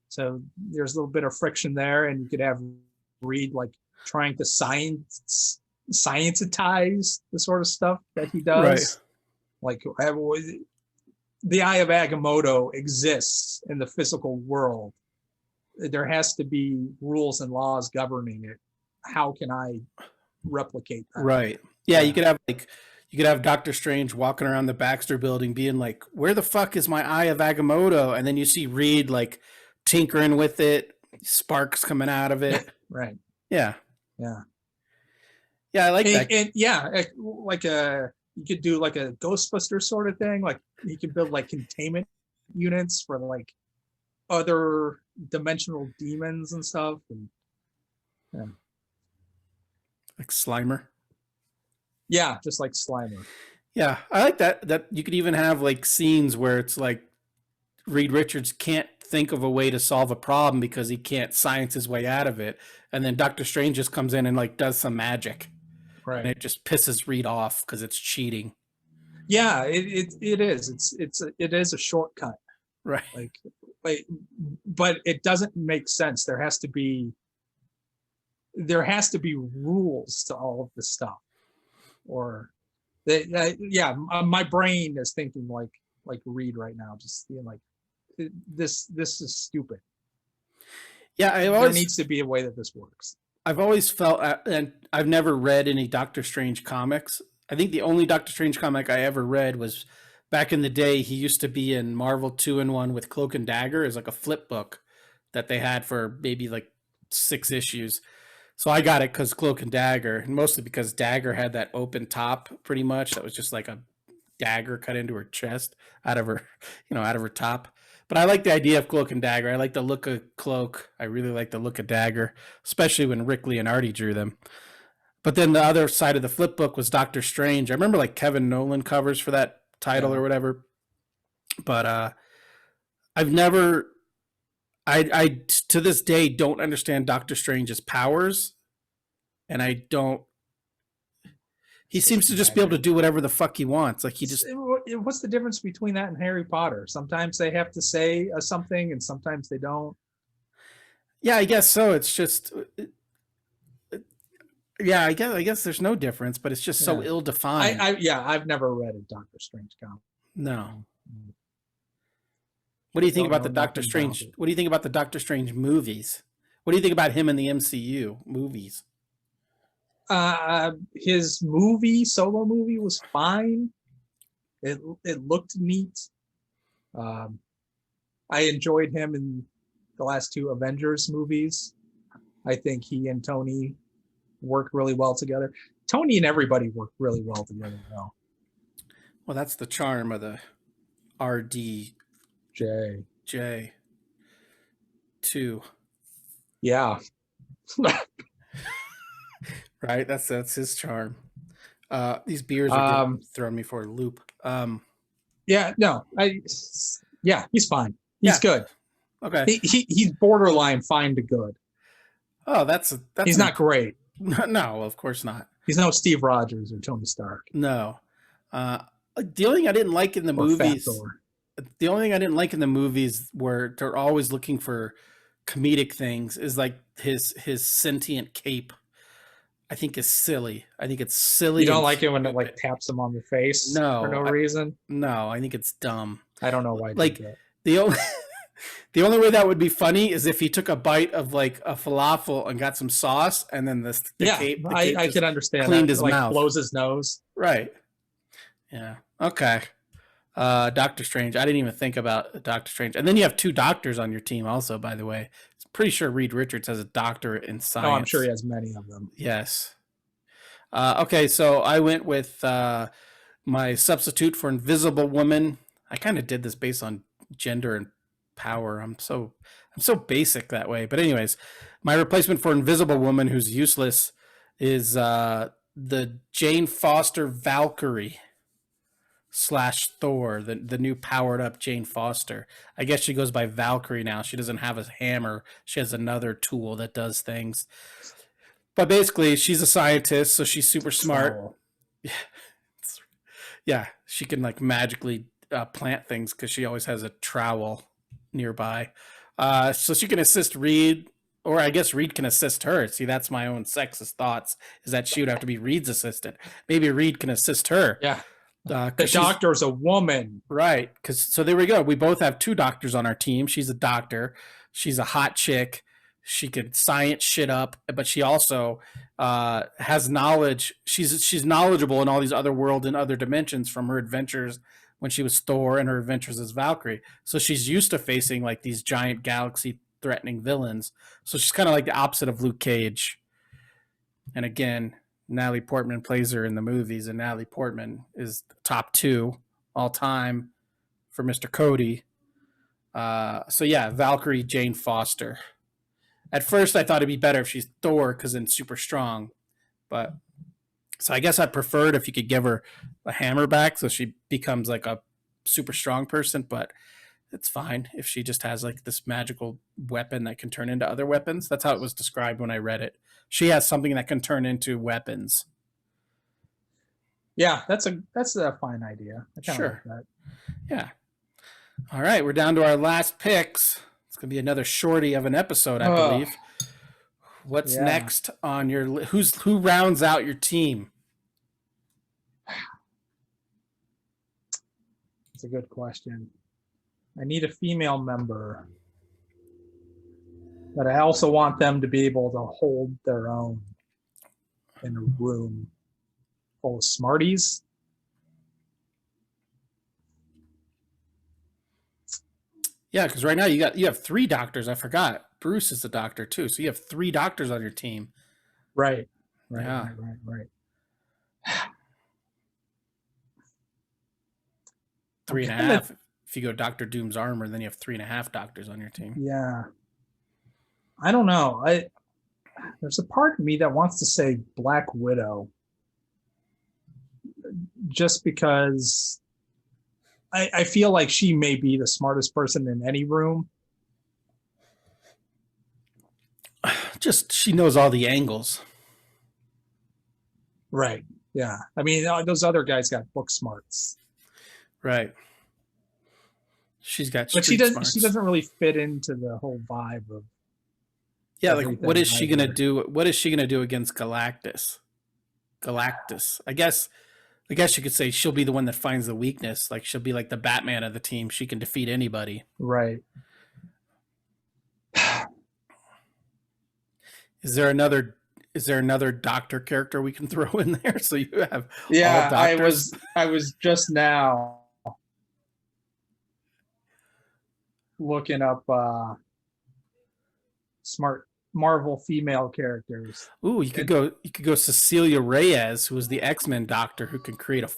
Speaker 2: So there's a little bit of friction there, and you could have Reed like trying to scientize the sort of stuff that he does. Right. Like the Eye of Agamotto exists in the physical world. There has to be rules and laws governing it. How can I replicate that?
Speaker 1: Right. Yeah, you could have Doctor Strange walking around the Baxter building being like, where the fuck is my Eye of Agamotto? And then you see Reed like tinkering with it, sparks coming out of it.
Speaker 2: Right.
Speaker 1: Yeah.
Speaker 2: Yeah.
Speaker 1: Yeah, I like that.
Speaker 2: And yeah, like you could do like a Ghostbuster sort of thing. Like you could build like containment units for like other dimensional demons and stuff. And yeah.
Speaker 1: Like Slimer.
Speaker 2: Yeah, just like Slimer.
Speaker 1: Yeah, I like that. That you could even have like scenes where it's like Reed Richards can't think of a way to solve a problem because he can't science his way out of it, and then Doctor Strange just comes in and like does some magic,
Speaker 2: right?
Speaker 1: And it just pisses Reed off because it's cheating.
Speaker 2: Yeah, it is. It is a shortcut,
Speaker 1: right?
Speaker 2: Like, but it doesn't make sense. There has to be rules to all of this stuff, or my brain is thinking like Reed right now, just being like, this is stupid.
Speaker 1: Yeah,
Speaker 2: there needs to be a way that this works.
Speaker 1: I've always felt, and I've never read any Doctor Strange comics. I think the only Doctor Strange comic I ever read was back in the day. He used to be in Marvel 2-in-1 with Cloak and Dagger as like a flip book that they had for maybe like 6 issues. So I got it because Cloak and Dagger, and mostly because Dagger had that open top pretty much. That was just like a dagger cut into her chest out of her top. But I like the idea of Cloak and Dagger. I like the look of Cloak. I really like the look of Dagger, especially when Rick Leonardi drew them. But then the other side of the flip book was Doctor Strange. I remember like Kevin Nolan covers for that title or whatever. But I've never... I to this day don't understand Doctor Strange's powers, and I don't. He seems to just be able to do whatever the fuck he wants. Like he just.
Speaker 2: What's the difference between that and Harry Potter? Sometimes they have to say something, and sometimes they don't.
Speaker 1: Yeah, I guess so. It's just. Yeah, I guess there's no difference, but it's just so ill-defined.
Speaker 2: I've never read a Doctor Strange comic.
Speaker 1: No. What do you think about the Doctor Strange? What do you think about the Doctor Strange movies? What do you think about him in the MCU movies?
Speaker 2: His solo movie was fine. It looked neat. I enjoyed him in the last two Avengers movies. I think he and Tony work really well together. Tony and everybody work really well together now.
Speaker 1: Well, that's the charm of the RDJ2.
Speaker 2: Yeah.
Speaker 1: Right? That's his charm. These beers are throwing me for a loop.
Speaker 2: Yeah, no. He's fine. He's good.
Speaker 1: Okay.
Speaker 2: He's borderline fine to good.
Speaker 1: Oh, that's
Speaker 2: he's not great.
Speaker 1: No, of course not.
Speaker 2: He's no Steve Rogers or Tony Stark.
Speaker 1: No. The only thing I didn't like in the movies. The only thing I didn't like in the movies where they're always looking for comedic things is like his sentient cape. I think is silly. I think it's silly.
Speaker 2: You don't like it when it like taps him on the face for no reason?
Speaker 1: No, I think it's dumb.
Speaker 2: I don't know why.
Speaker 1: Like the only way that would be funny is if he took a bite of like a falafel and got some sauce, and then the cape
Speaker 2: I can understand.
Speaker 1: Cleaned
Speaker 2: that.
Speaker 1: his
Speaker 2: like
Speaker 1: mouth,
Speaker 2: blows his nose.
Speaker 1: Right. Yeah. Okay. Doctor Strange. I didn't even think about Doctor Strange. And then you have two doctors on your team, also. By the way, I'm pretty sure Reed Richards has a doctorate in science.
Speaker 2: Oh, I'm sure he has many of them.
Speaker 1: Yes. Okay, so I went with my substitute for Invisible Woman. I kind of did this based on gender and power. I'm so basic that way. But anyways, my replacement for Invisible Woman, who's useless, is the Jane Foster Valkyrie / Thor, the new powered up Jane Foster. I guess she goes by Valkyrie now. She doesn't have a hammer. She has another tool that does things. But basically, she's a scientist, so she's super smart. Yeah, she can like magically plant things because she always has a trowel nearby. So she can assist Reed, or I guess Reed can assist her. See, that's my own sexist thoughts, is that she would have to be Reed's assistant. Maybe Reed can assist her.
Speaker 2: Yeah. The doctor's a woman.
Speaker 1: Right. So there we go. We both have two doctors on our team. She's a doctor. She's a hot chick. She can science shit up, but she also has knowledge. She's knowledgeable in all these other worlds and other dimensions from her adventures when she was Thor and her adventures as Valkyrie. So she's used to facing like these giant galaxy-threatening villains. So she's kind of like the opposite of Luke Cage. And again, Natalie Portman plays her in the movies, and Natalie Portman is top 2 all time for Mr. Cody. So yeah, Valkyrie Jane Foster. At first, I thought it'd be better if she's Thor because then super strong. But so I guess I preferred if you could give her a hammer back so she becomes like a super strong person. But it's fine if she just has like this magical weapon that can turn into other weapons. That's how it was described when I read it. She has something that can turn into weapons.
Speaker 2: Yeah, that's a fine idea. I
Speaker 1: Sure.
Speaker 2: Like that.
Speaker 1: Yeah. All right, we're down to our last picks. It's going to be another shorty of an episode, I believe. What's next on your who rounds out your team?
Speaker 2: That's a good question. I need a female member, but I also want them to be able to hold their own in a room full of smarties.
Speaker 1: Yeah, because right now you have 3 doctors. I forgot Bruce is a doctor too, so you have 3 doctors on your team.
Speaker 2: Right.
Speaker 1: Yeah.
Speaker 2: Right.
Speaker 1: 3.5. If you go Dr. Doom's armor, then you have 3.5 doctors on your team.
Speaker 2: Yeah. I don't know. There's a part of me that wants to say Black Widow, just because I feel like she may be the smartest person in any room.
Speaker 1: Just she knows all the angles.
Speaker 2: Right. Yeah. I mean, those other guys got book smarts.
Speaker 1: Right. She's got
Speaker 2: but
Speaker 1: she
Speaker 2: doesn't really fit into the whole vibe of
Speaker 1: like what is she gonna do? What is she gonna do against Galactus? I guess you could say she'll be the one that finds the weakness. Like she'll be like the Batman of the team. She can defeat anybody.
Speaker 2: Right.
Speaker 1: Is there another Is there another doctor character we can throw in there so you have
Speaker 2: Yeah,
Speaker 1: all doctors?
Speaker 2: I was just now looking up smart Marvel female characters.
Speaker 1: Ooh, you could go Cecilia Reyes, who was the X-Men doctor who can create a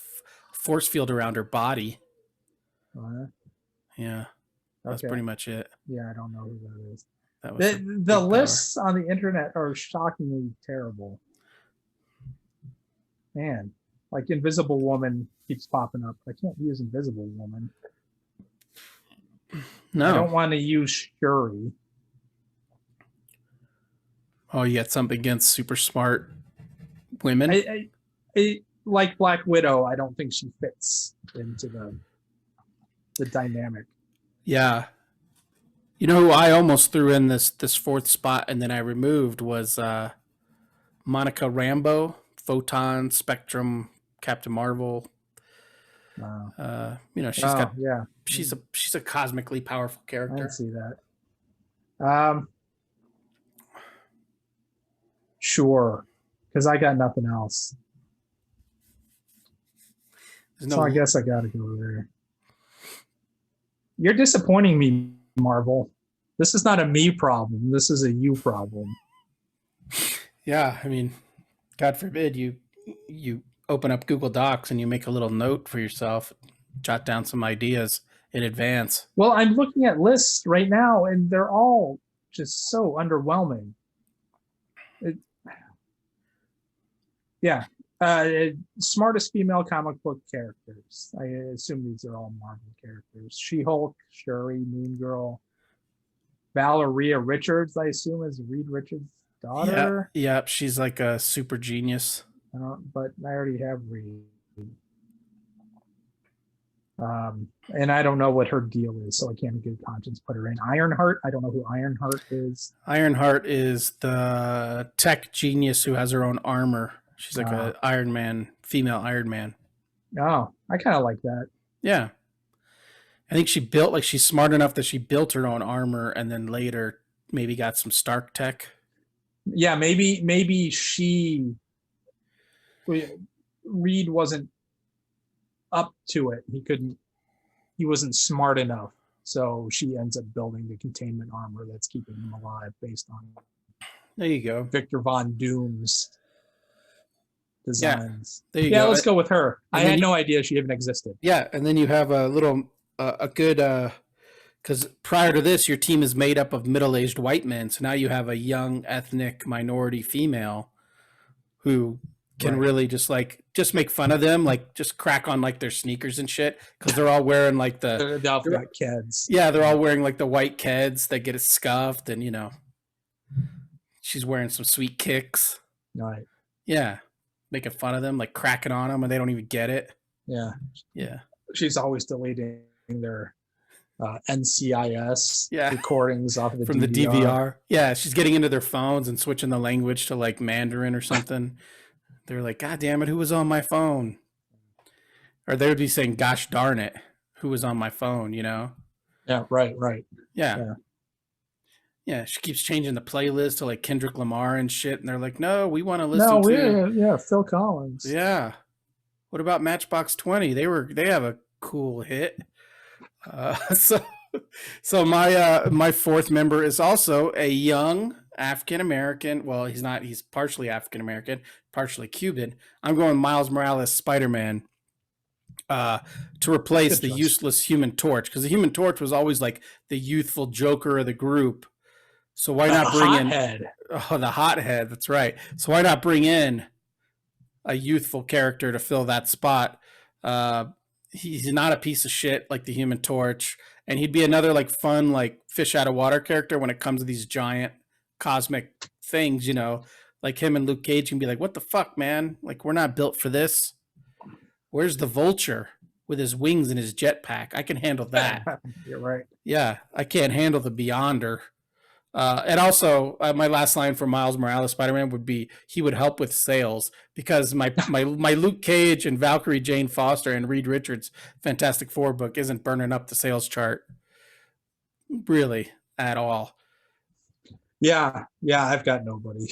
Speaker 1: force field around her body. Yeah, that's
Speaker 2: Okay.
Speaker 1: pretty much it.
Speaker 2: Yeah, I don't know who that is.
Speaker 1: That was
Speaker 2: The lists on the internet are shockingly terrible. Man, like Invisible Woman keeps popping up. I can't use Invisible Woman.
Speaker 1: No.
Speaker 2: I don't want to use Shuri.
Speaker 1: Oh, you got something against super smart women?
Speaker 2: I like Black Widow. I don't think she fits into the dynamic.
Speaker 1: Yeah. You know who I almost threw in this fourth spot and then I removed was Monica Rambeau, Photon, Spectrum, Captain Marvel. You know, she's a cosmically powerful character.
Speaker 2: I see that. Sure, because I got nothing else. So I guess I got to go there. You're disappointing me, Marvel. This is not a me problem. This is a you problem.
Speaker 1: Yeah, I mean, God forbid you open up Google Docs and you make a little note for yourself, jot down some ideas in advance.
Speaker 2: Well, I'm looking at lists right now, and they're all just so underwhelming. Smartest female comic book characters. I assume these are all Marvel characters. She-Hulk, Shuri, Moon Girl, Valeria Richards, I assume is Reed Richards' daughter.
Speaker 1: Yeah, she's like a super genius.
Speaker 2: But I already have Reed. And I don't know what her deal is, so I can't in good conscience put her in. Ironheart, I don't know who Ironheart is.
Speaker 1: Ironheart is the tech genius who has her own armor. She's like a Iron Man, female Iron Man.
Speaker 2: Oh, I kind of like that.
Speaker 1: Yeah. I think she's smart enough that she built her own armor and then later maybe got some Stark tech.
Speaker 2: Yeah, maybe Reed wasn't up to it. He wasn't smart enough. So she ends up building the containment armor that's keeping him alive based on
Speaker 1: there you go.
Speaker 2: Victor Von Doom's designs.
Speaker 1: There you go.
Speaker 2: Let's go with her. I had no idea she even existed.
Speaker 1: Yeah, and then you have a little a good because prior to this your team is made up of middle-aged white men, so now you have a young ethnic minority female who can really just make fun of them, like just crack on like their sneakers and shit because they're all wearing like
Speaker 2: the got Keds.
Speaker 1: Yeah, they're all wearing like the white Keds that get it scuffed, and she's wearing some sweet kicks.
Speaker 2: Right.
Speaker 1: Yeah, making fun of them, like cracking on them, and they don't even get it.
Speaker 2: Yeah.
Speaker 1: Yeah.
Speaker 2: She's always deleting their NCIS recordings off of
Speaker 1: from
Speaker 2: DVR.
Speaker 1: the DVR. Yeah, she's getting into their phones and switching the language to like Mandarin or something. They're like, God damn it, who was on my phone? Or they would be saying, gosh darn it, who was on my phone,
Speaker 2: Yeah, right.
Speaker 1: Yeah. Yeah, she keeps changing the playlist to like Kendrick Lamar and shit, and they're like, no, we want to listen to
Speaker 2: Phil Collins.
Speaker 1: Yeah. What about Matchbox 20? They have a cool hit. So my fourth member is also a young African American. Well, he's not. He's partially African American, partially Cuban. I'm going Miles Morales, Spider-Man, to replace the useless Human Torch, because the Human Torch was always like the youthful Joker of the group. So why not bring in the hothead? That's right. So why not bring in a youthful character to fill that spot? He's not a piece of shit like the Human Torch, and he'd be another like fun like fish out of water character when it comes to these giant cosmic things, like him and Luke Cage can be like, what the fuck, man? Like, we're not built for this. Where's the Vulture with his wings and his jetpack? I can handle that.
Speaker 2: You're right.
Speaker 1: Yeah, I can't handle the Beyonder. And also, my last line for Miles Morales Spider-Man would be he would help with sales, because my Luke Cage and Valkyrie Jane Foster and Reed Richards Fantastic Four book isn't burning up the sales chart really at all.
Speaker 2: Yeah, I've got nobody.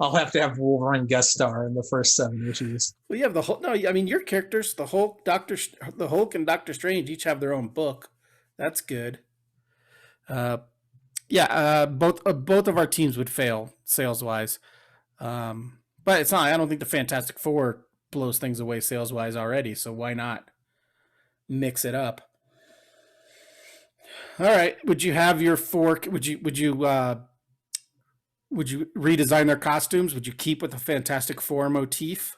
Speaker 2: I'll have to have Wolverine guest star in the first 7 issues.
Speaker 1: Well, you have the Hulk. No, I mean your characters, the Hulk, the Hulk, and Doctor Strange each have their own book. That's good. Both of our teams would fail sales wise, but it's not. I don't think the Fantastic Four blows things away sales wise already. So why not mix it up? All right. Would you have your four? Would you redesign their costumes? Would you keep with the Fantastic Four motif?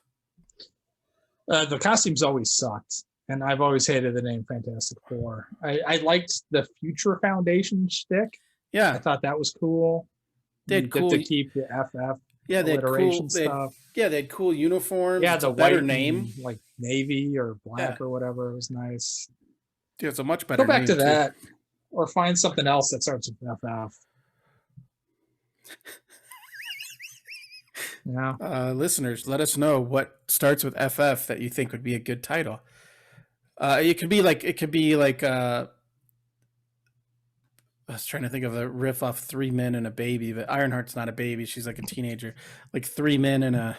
Speaker 2: The costumes always sucked, and I've always hated the name Fantastic Four. I liked the Future Foundation shtick. I
Speaker 1: Yeah,
Speaker 2: thought that was cool.
Speaker 1: they
Speaker 2: You
Speaker 1: had
Speaker 2: get
Speaker 1: cool.
Speaker 2: to keep the FF
Speaker 1: Yeah, they had cool.
Speaker 2: alliteration
Speaker 1: They had,
Speaker 2: stuff.
Speaker 1: yeah, they had cool uniforms.
Speaker 2: Yeah,
Speaker 1: It's
Speaker 2: the
Speaker 1: a better
Speaker 2: white
Speaker 1: name.
Speaker 2: and, like navy or black
Speaker 1: Yeah.
Speaker 2: or whatever. It was nice.
Speaker 1: Yeah, it's a much better.
Speaker 2: Go back
Speaker 1: name,
Speaker 2: to
Speaker 1: too.
Speaker 2: that, or find something else that starts with FF. Yeah.
Speaker 1: Listeners, let us know what starts with FF that you think would be a good title. It could be like I was trying to think of a riff off 3 Men and a Baby, but Ironheart's not a baby. She's like a teenager. Like 3 Men and a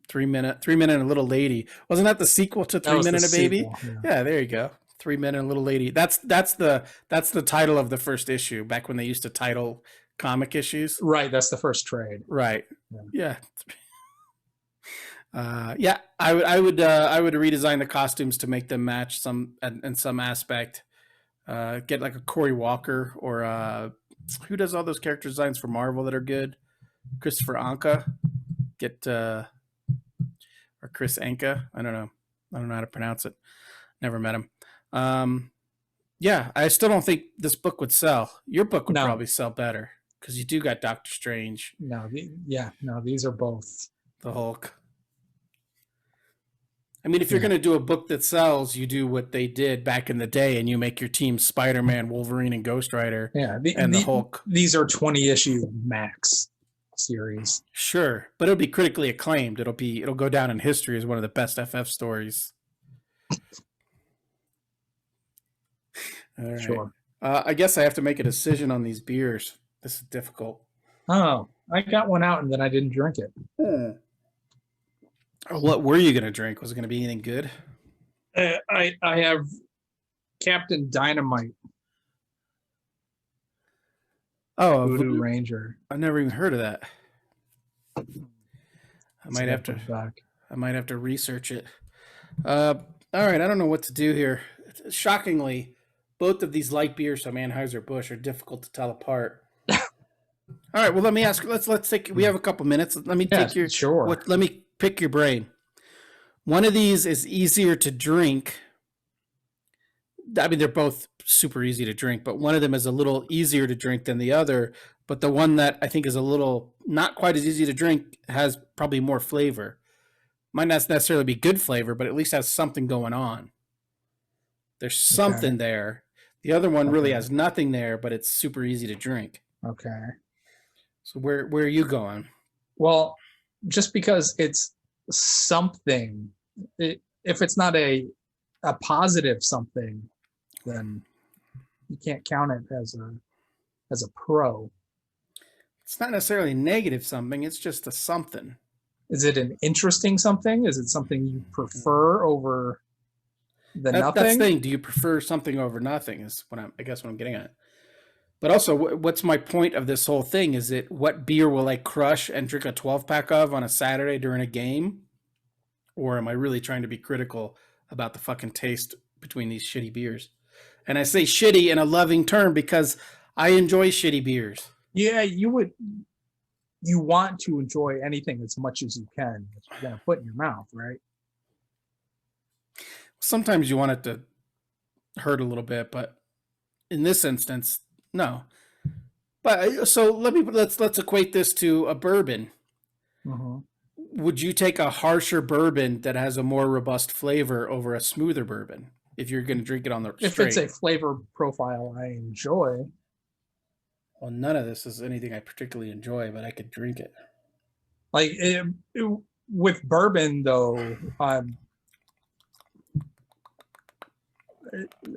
Speaker 1: 3 Men and a Little Lady. Wasn't that the sequel to
Speaker 2: That
Speaker 1: 3
Speaker 2: was
Speaker 1: Men
Speaker 2: the
Speaker 1: and a Baby?
Speaker 2: sequel, yeah.
Speaker 1: Yeah, there you go. 3 Men and a Little Lady. That's the title of the first issue back when they used to title comic issues.
Speaker 2: Right, that's the first trade.
Speaker 1: Right.
Speaker 2: Yeah.
Speaker 1: Yeah. I would redesign the costumes to make them match in some aspect. Get like a Cory Walker or who does all those character designs for Marvel that are good? Christopher Anka. Get or Chris Anka. I don't know how to pronounce it. Never met him. Yeah, I still don't think this book would sell. Your book would
Speaker 2: No.
Speaker 1: probably sell better because you do got Doctor Strange,
Speaker 2: No, these are both.
Speaker 1: the Hulk. I mean, if you're going to do a book that sells, you do what they did back in the day, and you make your team Spider-Man, Wolverine, and Ghost Rider,
Speaker 2: Yeah,
Speaker 1: and the Hulk.
Speaker 2: These are 20 issue max series.
Speaker 1: Sure, but it'll be critically acclaimed. It'll go down in history as one of the best FF stories. All right.
Speaker 2: Sure.
Speaker 1: I guess I have to make a decision on these beers. This is difficult.
Speaker 2: Oh, I got one out and then I didn't drink it.
Speaker 1: What were you going to drink? Was it going to be anything good?
Speaker 2: I have Captain Dynamite,
Speaker 1: Oh,
Speaker 2: Voodoo Ranger.
Speaker 1: I've never even heard of that. I might have to.
Speaker 2: Back.
Speaker 1: I might have to research it. All right, I don't know what to do here. Shockingly, both of these light beers from Anheuser-Busch are difficult to tell apart. All right, well, let me ask. Let's take. We have a couple minutes. Let me take your.
Speaker 2: Sure.
Speaker 1: Let me pick your brain. One of these is easier to drink. I mean, they're both super easy to drink, but one of them is a little easier to drink than the other. But the one that I think is a little not quite as easy to drink has probably more flavor. Might not necessarily be good flavor, but at least has something going on. There's something there. The other one really has nothing there, but it's super easy to drink.
Speaker 2: Okay.
Speaker 1: So where are you going?
Speaker 2: Well, just because it's something, if it's not a positive something, then you can't count it as a pro.
Speaker 1: It's not necessarily negative something. It's just a something.
Speaker 2: Is it an interesting something? Is it something you prefer over the nothing?
Speaker 1: That's the thing. Do you prefer something over nothing? Is what I guess what I'm getting at. But also, what's my point of this whole thing? Is it what beer will I crush and drink a 12-pack of on a Saturday during a game? Or am I really trying to be critical about the fucking taste between these shitty beers? And I say shitty in a loving term because I enjoy shitty beers.
Speaker 2: Yeah, you want to enjoy anything as much as you can that you're gonna put in your mouth, right?
Speaker 1: Sometimes you want it to hurt a little bit, but in this instance, no. But so let's equate this to a bourbon.
Speaker 2: Mm-hmm.
Speaker 1: Would you take a harsher bourbon that has a more robust flavor over a smoother bourbon if you're going to drink it on the straight?
Speaker 2: If it's a flavor profile I enjoy.
Speaker 1: Well, none of this is anything I particularly enjoy, but I could drink it.
Speaker 2: Like with bourbon, though, a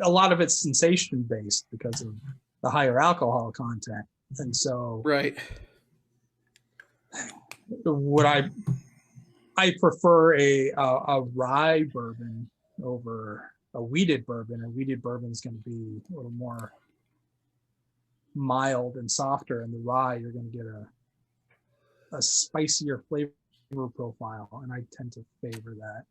Speaker 2: lot of it's sensation based because of the higher alcohol content, and so
Speaker 1: Right.
Speaker 2: would I prefer a rye bourbon over a wheated bourbon. A wheated bourbon is going to be a little more mild and softer, and the rye you're going to get a spicier flavor profile, and I tend to favor that.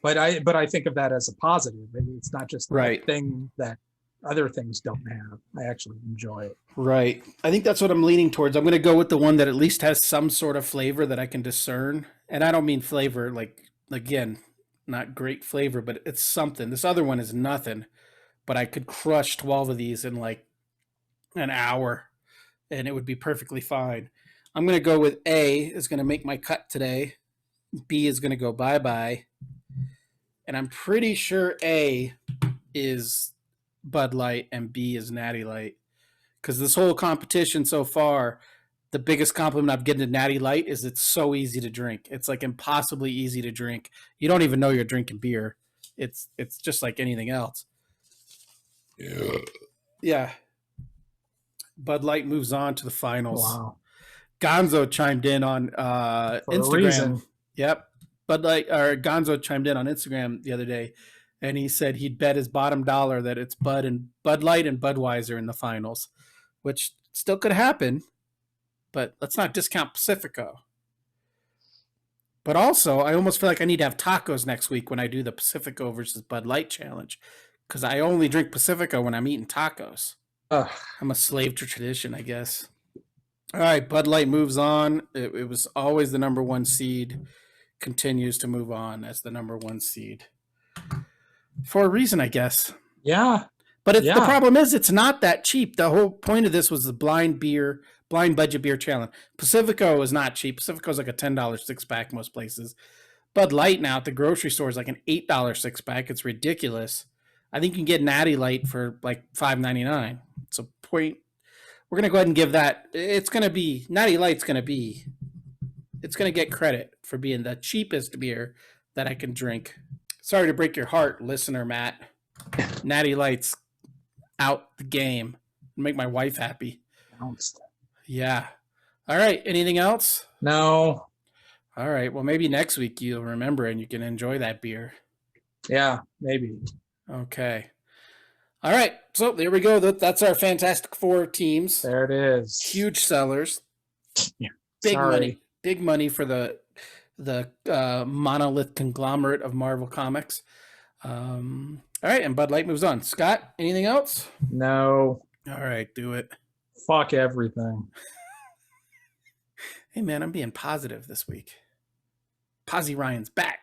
Speaker 2: But I think of that as a positive. It's not just
Speaker 1: Right.
Speaker 2: a thing that other things don't have. I actually enjoy it.
Speaker 1: Right. I think that's what I'm leaning towards. I'm going to go with the one that at least has some sort of flavor that I can discern. And I don't mean flavor like, again, not great flavor, but it's something. This other one is nothing, but I could crush 12 of these in like an hour and it would be perfectly fine. I'm going to go with A is going to make my cut today. B is going to go bye-bye. And I'm pretty sure A is Bud Light and B is Natty Light. Because this whole competition so far, the biggest compliment I've given to Natty Light is it's so easy to drink. It's like impossibly easy to drink. You don't even know you're drinking beer. It's just like anything else. Yeah. Bud Light moves on to the finals.
Speaker 2: Wow.
Speaker 1: Gonzo chimed in on
Speaker 2: For a
Speaker 1: Instagram.
Speaker 2: reason.
Speaker 1: Yep. Gonzo chimed in on Instagram the other day, and he said he'd bet his bottom dollar that it's Bud Light and Budweiser in the finals, which still could happen, but let's not discount Pacifico. But also, I almost feel like I need to have tacos next week when I do the Pacifico versus Bud Light challenge, because I only drink Pacifico when I'm eating tacos.
Speaker 2: Ugh.
Speaker 1: I'm a slave to tradition, I guess. All right, Bud Light moves on. It was always the number one seed, continues to move on as the number one seed. For a reason, I guess.
Speaker 2: Yeah.
Speaker 1: But the
Speaker 2: Yeah.
Speaker 1: problem is it's not that cheap. The whole point of this was the blind budget beer challenge. Pacifico is not cheap. Pacifico is like a $10 six-pack most places. Bud Light now at the grocery store is like an $8 six-pack. It's ridiculous. I think you can get Natty Light for like $5.99. It's a point. We're going to go ahead and give that. It's going to be, Natty Light's going to be, it's going to get credit for being the cheapest beer that I can drink. Sorry to break your heart, listener Matt. Natty Light's out the game. Make my wife happy. Yeah. All right. Anything else?
Speaker 2: No.
Speaker 1: All right. Well, maybe next week you'll remember and you can enjoy that beer.
Speaker 2: Yeah, maybe.
Speaker 1: Okay. All right. So there we go. That's our Fantastic Four teams.
Speaker 2: There it is.
Speaker 1: Huge sellers.
Speaker 2: Yeah.
Speaker 1: Big
Speaker 2: Sorry.
Speaker 1: money. Big money for the monolith conglomerate of Marvel Comics. All right. And Bud Light moves on. Scott, anything else?
Speaker 2: No.
Speaker 1: All right. Do it.
Speaker 2: Fuck everything.
Speaker 1: Hey, man, I'm being positive this week. Posy Ryan's back.